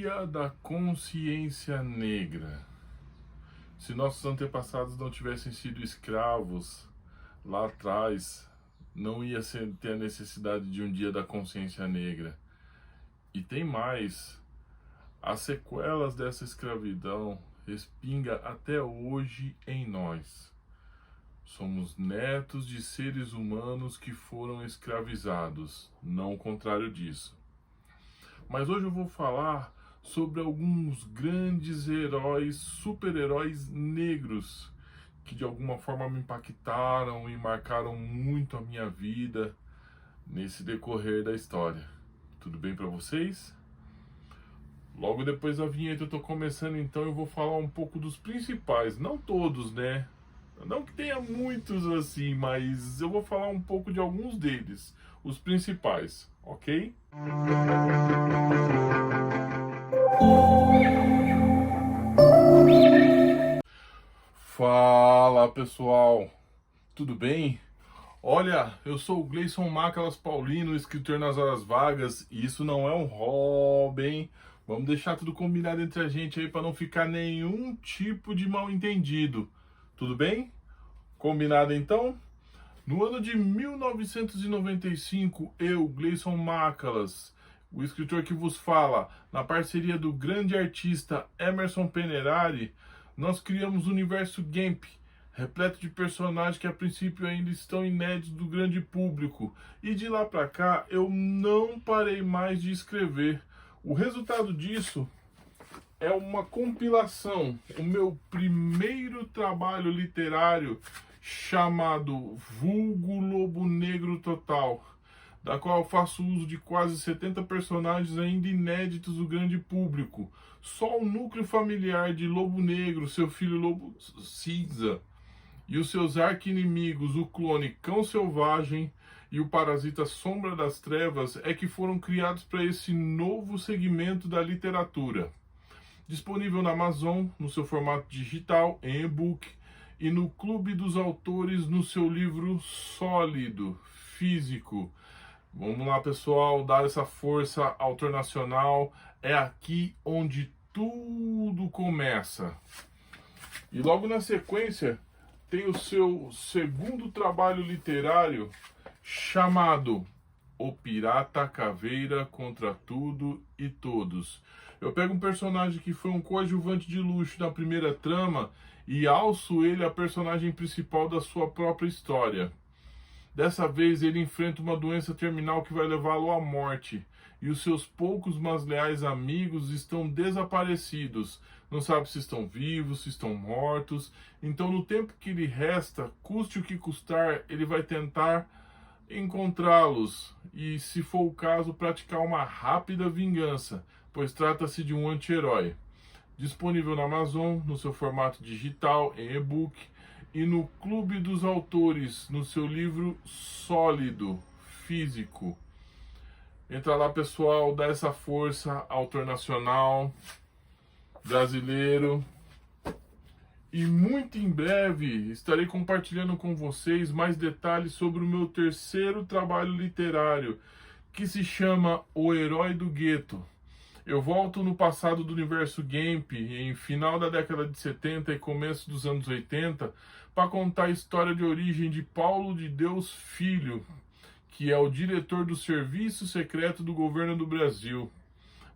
Dia da Consciência Negra. Se nossos antepassados não tivessem sido escravos lá atrás, não ia ter a necessidade de um Dia da Consciência Negra. E tem mais, as sequelas dessa escravidão respinga até hoje em nós. Somos netos de seres humanos que foram escravizados, não o contrário disso. Mas hoje eu vou falar sobre alguns grandes heróis, super-heróis negros que de alguma forma me impactaram e marcaram muito a minha vida nesse decorrer da história. Tudo bem para vocês? Logo depois da vinheta eu tô começando, então eu vou falar um pouco dos principais, não todos, né? Não que tenha muitos assim, mas eu vou falar um pouco de alguns deles, os principais, ok? Fala pessoal, tudo bem? Olha, eu sou o Gleison Macalas Paulino, escritor nas horas vagas, e isso não é um hobby, hein? Vamos deixar tudo combinado entre a gente aí para não ficar nenhum tipo de mal entendido, tudo bem? Combinado então? No ano de 1995, eu, Gleison Macalas, o escritor que vos fala, na parceria do grande artista Emerson Penerari, nós criamos o universo Gamp, repleto de personagens que a princípio ainda estão inéditos do grande público. E de lá para cá eu não parei mais de escrever. O resultado disso é uma compilação, o meu primeiro trabalho literário chamado Vulgo Lobo Negro Total, da qual eu faço uso de quase 70 personagens ainda inéditos do grande público. Só o núcleo familiar de Lobo Negro, seu filho Lobo Cinza, e os seus arqui-inimigos, o clone Cão Selvagem e o parasita Sombra das Trevas, é que foram criados para esse novo segmento da literatura. Disponível na Amazon, no seu formato digital, em e-book, e no Clube dos Autores, no seu livro sólido, físico. Vamos lá, pessoal, dar essa força autor nacional. É aqui onde tudo começa. E logo na sequência, tem o seu segundo trabalho literário, chamado O Pirata Caveira contra Tudo e Todos. Eu pego um personagem que foi um coadjuvante de luxo na primeira trama e alço ele a personagem principal da sua própria história. Dessa vez ele enfrenta uma doença terminal que vai levá-lo à morte, e os seus poucos mas leais amigos estão desaparecidos. Não sabe se estão vivos, se estão mortos. Então, no tempo que lhe resta, custe o que custar, ele vai tentar encontrá-los e, se for o caso, praticar uma rápida vingança, pois trata-se de um anti-herói. Disponível na Amazon, no seu formato digital, em e-book, e no Clube dos Autores, no seu livro sólido, físico. Entra lá, pessoal, dá essa força, autor nacional, brasileiro. E muito em breve estarei compartilhando com vocês mais detalhes sobre o meu terceiro trabalho literário, que se chama O Herói do Gueto. Eu volto no passado do universo Gamp, em final da década de 70 e começo dos anos 80, para contar a história de origem de Paulo de Deus Filho, que é o diretor do Serviço Secreto do Governo do Brasil.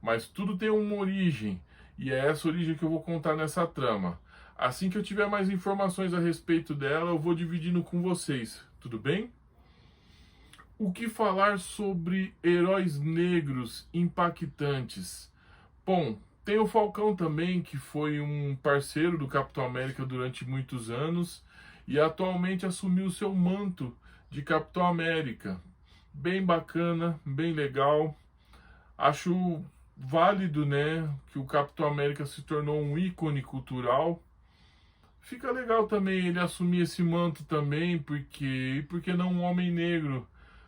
Mas tudo tem uma origem, e é essa origem que eu vou contar nessa trama. Assim que eu tiver mais informações a respeito dela, eu vou dividindo com vocês, tudo bem? O que falar sobre heróis negros impactantes? Bom, tem o Falcão também, que foi um parceiro do Capitão América durante muitos anos e atualmente assumiu seu manto de Capitão América. Bem bacana, bem legal. Acho válido, né, que o Capitão América se tornou um ícone cultural. Fica legal também ele assumir esse manto também, porque não um homem negro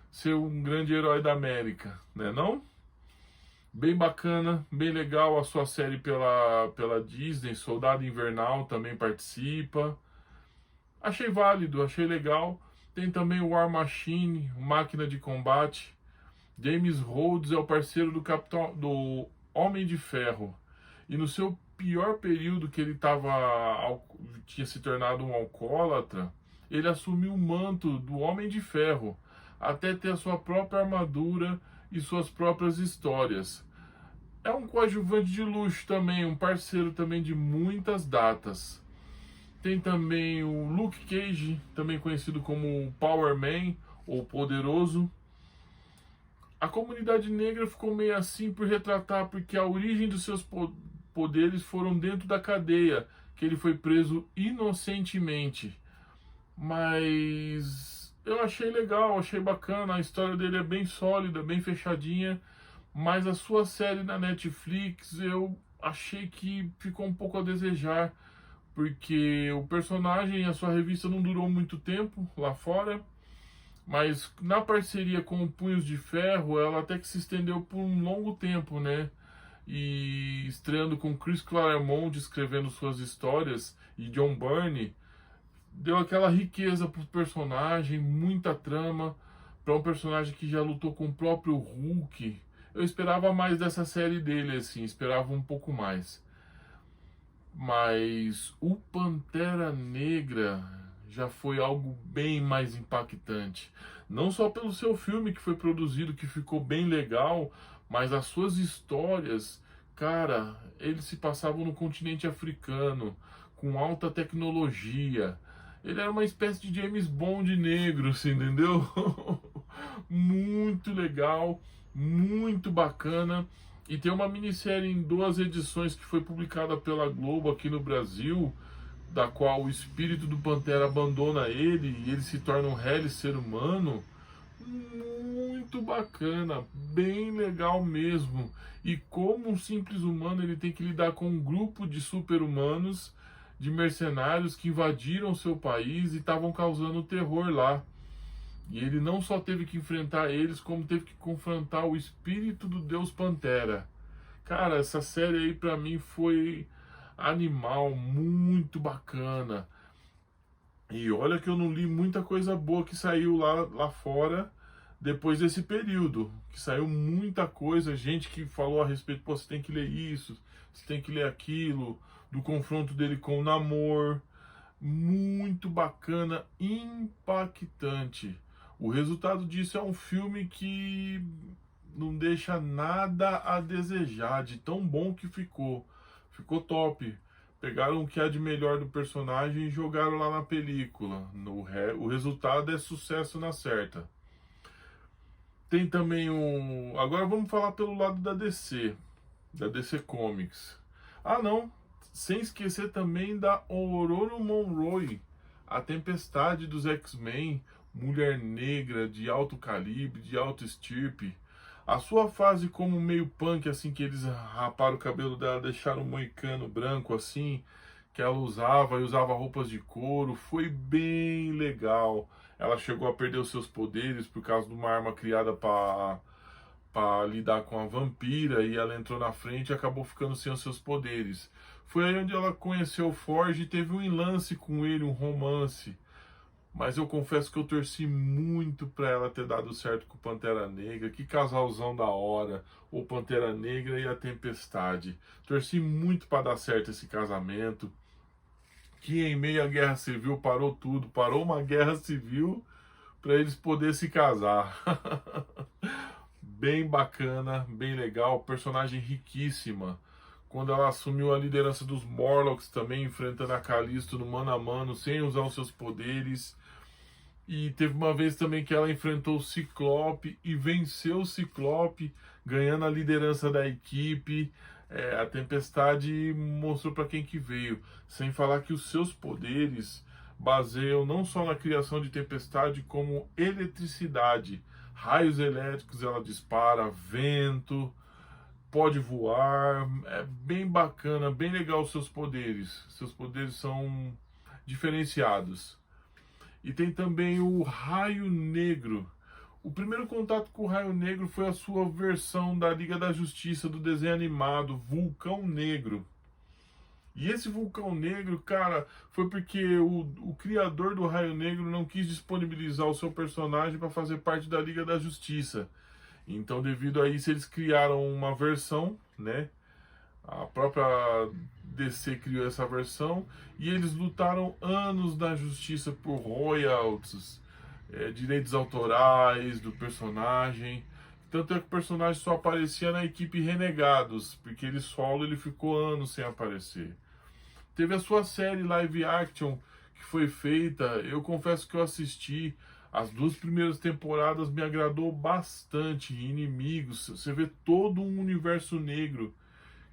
ser um grande herói da América, né não? Bem bacana, bem legal a sua série pela Disney, Soldado Invernal também participa. Achei válido, achei legal. Tem também o War Machine, Máquina de Combate. James Rhodes é o parceiro do Homem de Ferro. E no seu pior período, que ele tinha se tornado um alcoólatra, ele assumiu o manto do Homem de Ferro, até ter a sua própria armadura e suas próprias histórias. É um coadjuvante de luxo também, um parceiro também de muitas datas. Tem também o Luke Cage, também conhecido como Power Man ou Poderoso. A comunidade negra ficou meio assim por retratar, porque a origem dos seus poderes foram dentro da cadeia, que ele foi preso inocentemente. Mas eu achei legal, achei bacana, a história dele é bem sólida, bem fechadinha, mas a sua série na Netflix eu achei que ficou um pouco a desejar, porque o personagem e a sua revista não durou muito tempo lá fora, mas na parceria com o Punhos de Ferro, ela até que se estendeu por um longo tempo, né? E estreando com Chris Claremont escrevendo suas histórias e John Byrne, deu aquela riqueza pro personagem, muita trama, para um personagem que já lutou com o próprio Hulk. Eu esperava mais dessa série dele, assim, esperava um pouco mais. Mas o Pantera Negra já foi algo bem mais impactante. Não só pelo seu filme que foi produzido, que ficou bem legal, mas as suas histórias, cara, eles se passavam no continente africano, com alta tecnologia. Ele era uma espécie de James Bond negro, assim, entendeu? Muito legal, muito bacana. E tem uma minissérie em 2 edições que foi publicada pela Globo aqui no Brasil, da qual o espírito do Pantera abandona ele e ele se torna um real ser humano. Muito bacana, bem legal mesmo. E como um simples humano, ele tem que lidar com um grupo de super-humanos, de mercenários que invadiram seu país e estavam causando terror lá. E ele não só teve que enfrentar eles, como teve que confrontar o espírito do Deus Pantera. Cara, essa série aí pra mim foi animal, muito bacana. E olha que eu não li muita coisa boa que saiu lá fora depois desse período. Que saiu muita coisa, gente que falou a respeito, pô, você tem que ler isso, você tem que ler aquilo, do confronto dele com o Namor. Muito bacana, impactante. O resultado disso é um filme que não deixa nada a desejar, de tão bom que ficou. Ficou top. Pegaram o que há de melhor do personagem e jogaram lá na película. O resultado é sucesso na certa. Tem também um. Agora vamos falar pelo lado da DC Comics. Ah, não. Sem esquecer também da Ororo Monroe, a Tempestade dos X-Men, mulher negra de alto calibre, de alto estirpe. A sua fase como meio punk, assim, que eles raparam o cabelo dela, deixaram um moicano branco, assim, que ela usava e usava roupas de couro, foi bem legal. Ela chegou a perder os seus poderes por causa de uma arma criada para lidar com a vampira, e ela entrou na frente e acabou ficando sem os seus poderes. Foi aí onde ela conheceu o Forge e teve um enlace com ele, um romance. Mas eu confesso que eu torci muito para ela ter dado certo com o Pantera Negra. Que casalzão da hora, o Pantera Negra e a Tempestade. Torci muito para dar certo esse casamento. Que em meio à Guerra Civil parou tudo, parou uma Guerra Civil para eles poderem se casar. Bem bacana, bem legal, personagem riquíssima. Quando ela assumiu a liderança dos Morlocks também, enfrentando a Callisto no mano a mano, sem usar os seus poderes. E teve uma vez também que ela enfrentou o Ciclope e venceu o Ciclope, ganhando a liderança da equipe. A Tempestade mostrou para quem que veio. Sem falar que os seus poderes baseiam não só na criação de tempestade, como eletricidade. Raios elétricos ela dispara, vento, pode voar. É bem bacana, bem legal os seus poderes. Seus poderes são diferenciados. E tem também o Raio Negro. O primeiro contato com o Raio Negro foi a sua versão da Liga da Justiça do desenho animado, Vulcão Negro. E esse Vulcão Negro, cara, foi porque o criador do Raio Negro não quis disponibilizar o seu personagem para fazer parte da Liga da Justiça. Então, devido a isso, eles criaram uma versão, né? A própria DC criou essa versão e eles lutaram anos na justiça por royalties, direitos autorais do personagem. Tanto é que o personagem só aparecia na equipe Renegados, porque ele solo ele ficou anos sem aparecer. Teve a sua série live action que foi feita, eu confesso que eu assisti. As duas primeiras temporadas me agradou bastante. Inimigos, você vê todo um universo negro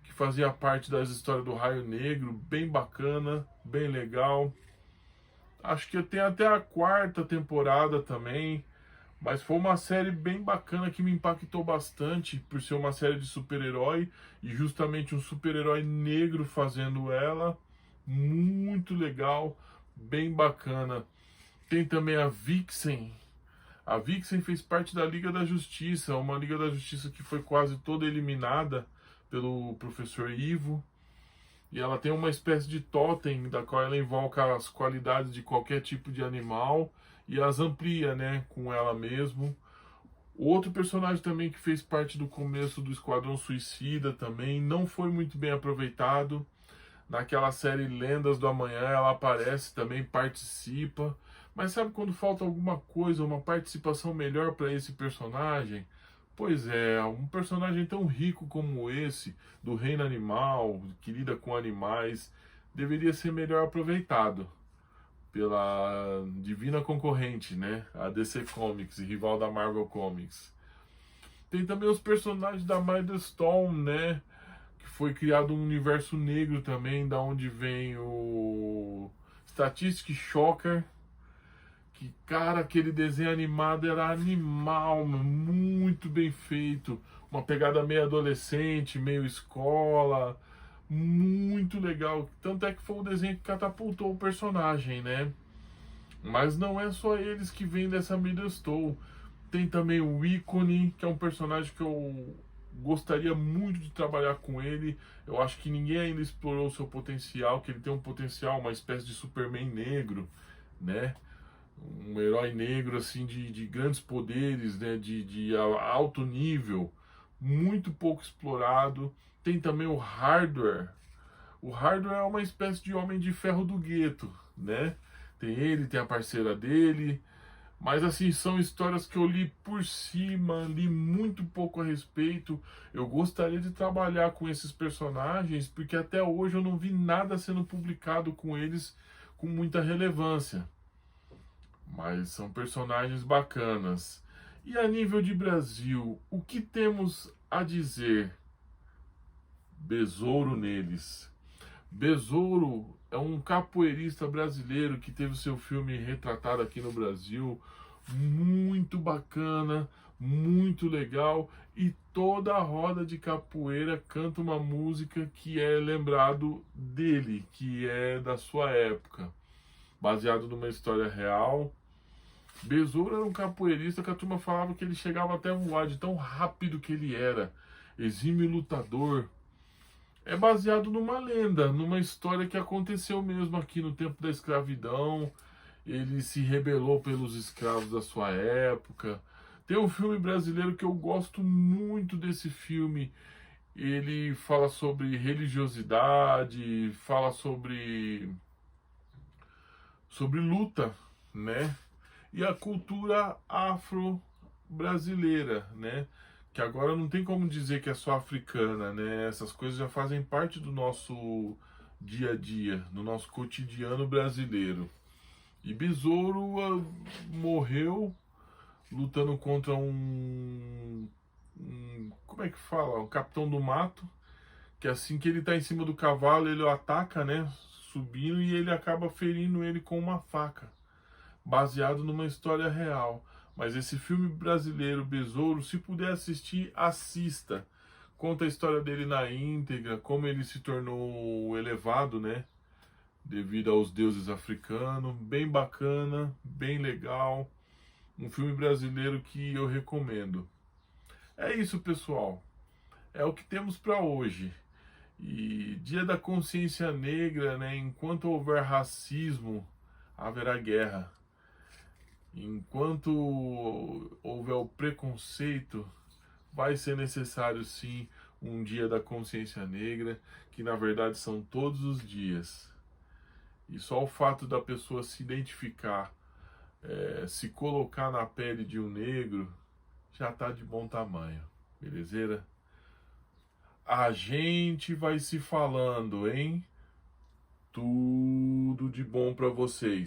que fazia parte das histórias do Raio Negro, bem bacana, bem legal. Acho que tem até a quarta temporada também, mas foi uma série bem bacana que me impactou bastante por ser uma série de super-herói e justamente um super-herói negro fazendo ela. Muito legal, bem bacana. Tem também a Vixen. A Vixen fez parte da Liga da Justiça, uma Liga da Justiça que foi quase toda eliminada pelo Professor Ivo. E ela tem uma espécie de totem da qual ela invoca as qualidades de qualquer tipo de animal e as amplia, né, com ela mesmo. Outro personagem também que fez parte do começo do Esquadrão Suicida também não foi muito bem aproveitado. Naquela série Lendas do Amanhã ela aparece também, participa. Mas sabe quando falta alguma coisa, uma participação melhor para esse personagem? Pois é, um personagem tão rico como esse, do reino animal, que lida com animais, deveria ser melhor aproveitado pela divina concorrente, né? A DC Comics, rival da Marvel Comics. Tem também os personagens da Milestone, né? Que foi criado um universo negro também, da onde vem o Statistic Shocker. Que, cara, aquele desenho animado era animal, muito bem feito. Uma pegada meio adolescente, meio escola. Muito legal. Tanto é que foi o desenho que catapultou o personagem, né? Mas não é só eles que vêm dessa Middlestone. Tem também o Ícone, que é um personagem que eu gostaria muito de trabalhar com ele. Eu acho que ninguém ainda explorou o seu potencial, que ele tem um potencial, uma espécie de Superman negro, né? Um herói negro assim de grandes poderes, né? De alto nível, muito pouco explorado. Tem também o Hardware. O Hardware é uma espécie de homem de ferro do gueto, né? Tem ele, tem a parceira dele. Mas assim, são histórias que eu li por cima, li muito pouco a respeito. Eu gostaria de trabalhar com esses personagens, porque até hoje eu não vi nada sendo publicado com eles com muita relevância. Mas são personagens bacanas. E a nível de Brasil, o que temos a dizer? Besouro neles. Besouro é um capoeirista brasileiro que teve o seu filme retratado aqui no Brasil. Muito bacana, muito legal. E toda a roda de capoeira canta uma música que é lembrado dele, que é da sua época. Baseado numa história real. Besouro era um capoeirista que a turma falava que ele chegava até a voar de tão rápido que ele era. Exímio lutador. É baseado numa lenda, numa história que aconteceu mesmo aqui no tempo da escravidão. Ele se rebelou pelos escravos da sua época. Tem um filme brasileiro que eu gosto muito desse filme. Ele fala sobre religiosidade, fala sobre luta, né? E a cultura afro-brasileira, né? Que agora não tem como dizer que é só africana, né? Essas coisas já fazem parte do nosso dia a dia, do nosso cotidiano brasileiro. E Besouro morreu lutando contra como é que fala? Um capitão do mato, que assim que ele tá em cima do cavalo, ele o ataca, né? Subindo e ele acaba ferindo ele com uma faca, baseado numa história real. Mas esse filme brasileiro, Besouro, se puder assistir, assista. Conta a história dele na íntegra, como ele se tornou elevado, né? Devido aos deuses africanos. Bem bacana, bem legal. Um filme brasileiro que eu recomendo. É isso, pessoal. É o que temos para hoje. E Dia da Consciência Negra, né? Enquanto houver racismo, haverá guerra. Enquanto houver o preconceito, vai ser necessário sim um dia da consciência negra, que na verdade são todos os dias. E só o fato da pessoa se identificar, se colocar na pele de um negro, já está de bom tamanho, belezeira? A gente vai se falando, hein? Tudo de bom para vocês.